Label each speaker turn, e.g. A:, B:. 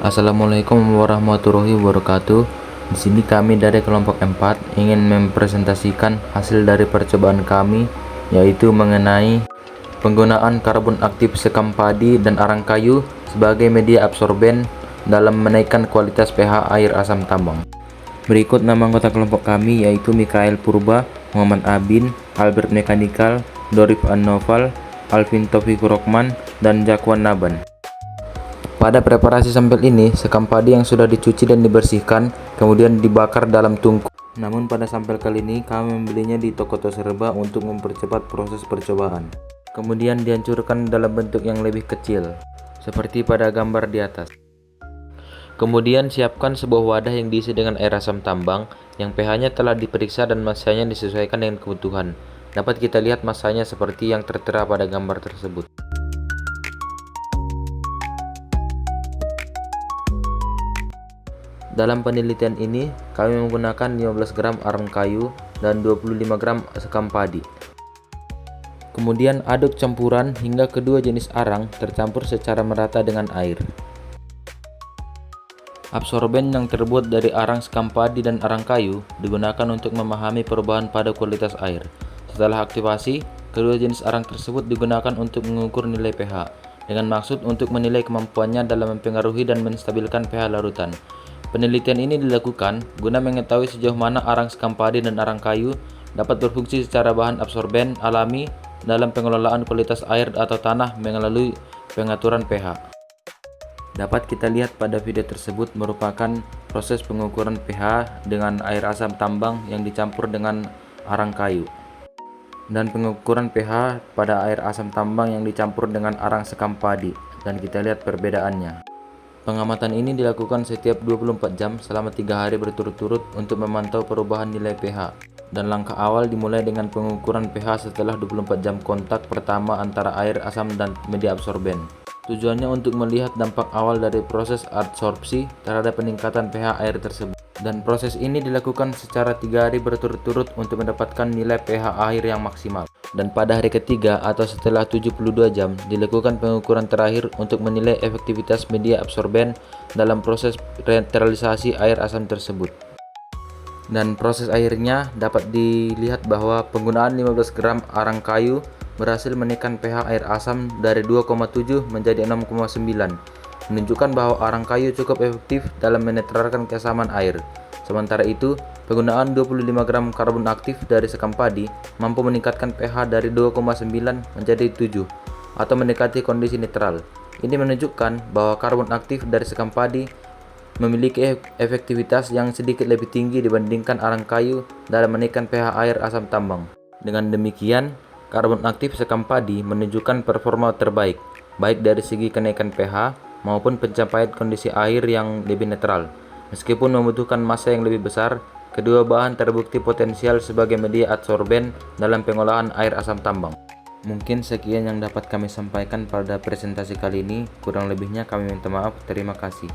A: Assalamualaikum warahmatullahi wabarakatuh. Di sini kami dari kelompok 4 ingin mempresentasikan hasil dari percobaan kami, yaitu mengenai penggunaan karbon aktif sekam padi dan arang kayu sebagai media absorben dalam menaikkan kualitas pH air asam tambang. Berikut nama anggota kelompok kami, yaitu Mikael Purba, Muhammad Abin, Albert Mekanikal, Dorif An-Noval, Alvin Taufik Rokman, dan Jakwan Naban. Pada preparasi sampel ini, sekam padi yang sudah dicuci dan dibersihkan kemudian dibakar dalam tungku. Namun pada sampel kali ini kami membelinya di toko Toserba untuk mempercepat proses percobaan. Kemudian dihancurkan dalam bentuk yang lebih kecil, seperti pada gambar di atas. Kemudian siapkan sebuah wadah yang diisi dengan air asam tambang yang pH-nya telah diperiksa dan masanya disesuaikan dengan kebutuhan. Dapat kita lihat masanya seperti yang tertera pada gambar tersebut. Dalam penelitian ini, kami menggunakan 15 gram arang kayu dan 25 gram sekam padi. Kemudian aduk campuran hingga kedua jenis arang tercampur secara merata dengan air. Absorben yang terbuat dari arang sekam padi dan arang kayu digunakan untuk memahami perubahan pada kualitas air. Setelah aktivasi, kedua jenis arang tersebut digunakan untuk mengukur nilai pH, dengan maksud untuk menilai kemampuannya dalam mempengaruhi dan menstabilkan pH larutan. Penelitian ini dilakukan guna mengetahui sejauh mana arang sekam padi dan arang kayu dapat berfungsi secara bahan absorben alami dalam pengelolaan kualitas air atau tanah melalui pengaturan pH. Dapat kita lihat pada video tersebut merupakan proses pengukuran pH dengan air asam tambang yang dicampur dengan arang kayu, dan pengukuran pH pada air asam tambang yang dicampur dengan arang sekam padi, dan kita lihat perbedaannya. Pengamatan ini dilakukan setiap 24 jam selama 3 hari berturut-turut untuk memantau perubahan nilai pH. Dan langkah awal dimulai dengan pengukuran pH setelah 24 jam kontak pertama antara air asam dan media absorben. Tujuannya untuk melihat dampak awal dari proses adsorpsi terhadap peningkatan pH air tersebut. Dan proses ini dilakukan secara 3 hari berturut-turut untuk mendapatkan nilai pH air yang maksimal. Dan pada hari ketiga atau setelah 72 jam dilakukan pengukuran terakhir untuk menilai efektivitas media absorben dalam proses netralisasi air asam tersebut. Dan proses airnya dapat dilihat bahwa penggunaan 15 gram arang kayu berhasil menaikkan pH air asam dari 2,7 menjadi 6,9, menunjukkan bahwa arang kayu cukup efektif dalam menetralkan keasaman air. Sementara itu, penggunaan 25 gram karbon aktif dari sekam padi mampu meningkatkan pH dari 2,9 menjadi 7 atau mendekati kondisi netral. Ini menunjukkan bahwa karbon aktif dari sekam padi memiliki efektivitas yang sedikit lebih tinggi dibandingkan arang kayu dalam menaikkan pH air asam tambang. Dengan demikian, karbon aktif sekam padi menunjukkan performa terbaik, baik dari segi kenaikan pH maupun pencapaian kondisi air yang lebih netral. Meskipun membutuhkan massa yang lebih besar, kedua bahan terbukti potensial sebagai media adsorben dalam pengolahan air asam tambang. Mungkin sekian yang dapat kami sampaikan pada presentasi kali ini, kurang lebihnya kami minta maaf. Terima kasih.